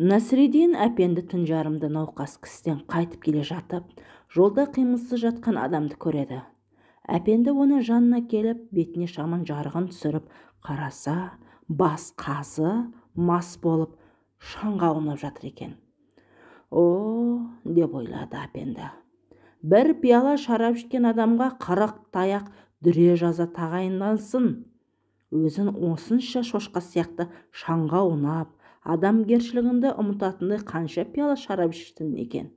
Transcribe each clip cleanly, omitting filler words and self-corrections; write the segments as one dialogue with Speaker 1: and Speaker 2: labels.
Speaker 1: Насреддин әпенді түн жарымда науқас кісіден қайтып келе жатып, жолда қимылсыз жатқан адамды көреді. Әпенді оның жанына келіп, бетіне шаман жарығын түсіріп қараса, бас қазы мас болып шаңға аунап жатыр екен. «О», деп ойлады әпенді. «Бір пиала шарап ішкен адамға 40 таяқ дүре жаза тағайындалсын. Өзін осынша шошқа сияқты шаңға аунап, адамгершілігіңді ұмытатындай қанша пиала шарап іштің екен?»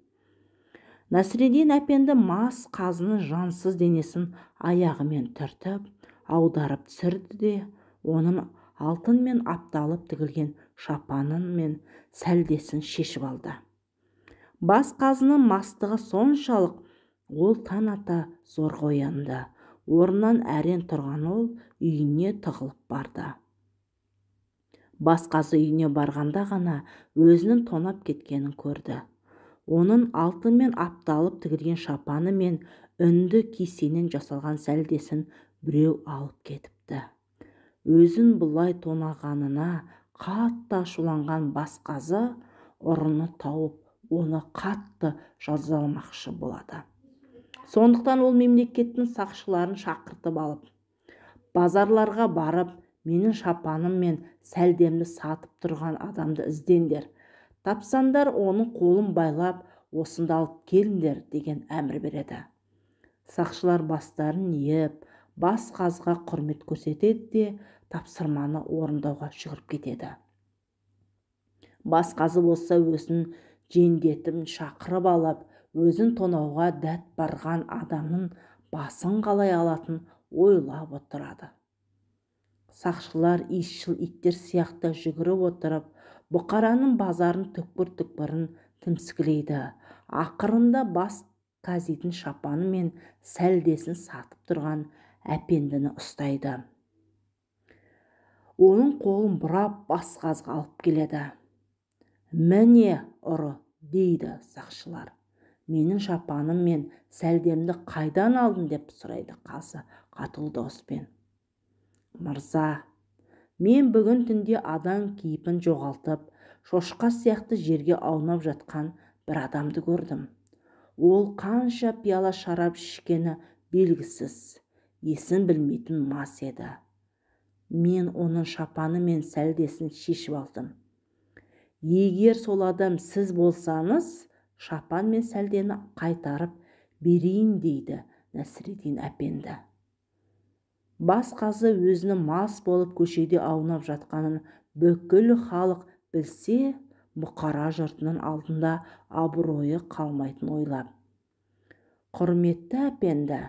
Speaker 1: Насреддин әпенді мас қазының жансыз денесін аяғымен түртіп, аударып түсірді де, оның алтынмен апталып тігілген шапанын мен сәлдесін шешіп алды. Бас қазының мастығы соншалық, ол таң ата зорға оянды. Орнынан әрен тұрған ол үйіне тығылып барды. Бас қазы үйіне барғанда ғана өзінің тонап кеткенін көрді. Оның алтынмен апталып тігілген шапаны мен үнді кесенен жасалған сәлдесін біреу алып кетіпті. Өзін бұлай тонағанына қатты ашуланған бас қазы ұрыны тауып, оны қатты жазаламақшы болады. Сондықтан ол мемлекеттің сақшыларын шақыртып алып, базарларға барып, менің шапаным мен сәлдемді сатып тұрған адамды іздеңдер. Тапсаңдар, оның қолын байлап, осында алып келіңдер деген әмір береді. Сақшылар бастарын иіп, бас қазға құрмет көрсетеді де, тапсырманы орындауға жүгіріп кетеді. Бас қазы болса өзін жендетін шақырып алып, өзін тонауға дәт барған адамның басын қалай алатын ойлап отырады. Сақшылар исшіл иттер сияқты жүгіріп отырып, Бұқараның базарын түкпір-түкпірін тіміскілейді. Ақырында бас қазидың шапаны мен сәлдесін сатып тұрған әпендіні ұстайды. Оның қолын бұрап бас қазға алып келеді. «Міне ұры», дейді сақшылар. «Менің шапаным мен сәлдемді қайдан алдың?» деп сұрайды қазы қатыл дауыспен. «Мырза, мен бүгін түнде адам кейпін жоғалтып, шошқа сияқты жерге аунап жатқан бір адамды көрдім. Ол қанша пиала шарап ішкені белгісіз, есін білмейтін мас еді. Мен оның шапаны мен сәлдесін шешіп алдым. Егер сол адам сіз болсаңыз, шапан мен сәлдені қайтарып берейін», дейді Насреддин әпенді. Бас қазы өзінің мас болып көшеде аунап жатқанын бүкіл халық білсе, Бұқара жұртының алдында абыройы қалмайтын ойлап: «Құрметті әпенді,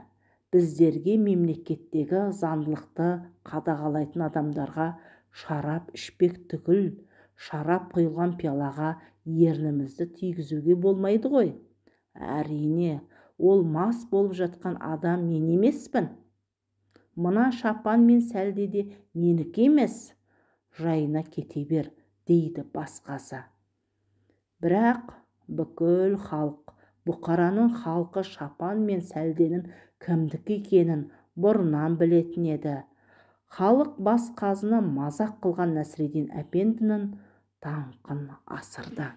Speaker 1: біздерге мемлекеттегі заңдылықты қадағалайтын адамдарға шарап ішпек түгіл, шарап құйылған пиалаға ернімізді тигізуге болмайды ғой. Әрине, ол мас болып жатқан адам мен емеспін. Мына шапан мен сәлде де менікі емес, жайына кете бер», дейді бас қазы. Бірақ бүкіл халық, Бұқараның халқы шапан мен сәлденің кімдікі екенін бұрыннан білетін еді. Халық бас қазыны мазақ қылған Насреддин әпендінің даңқын асырды.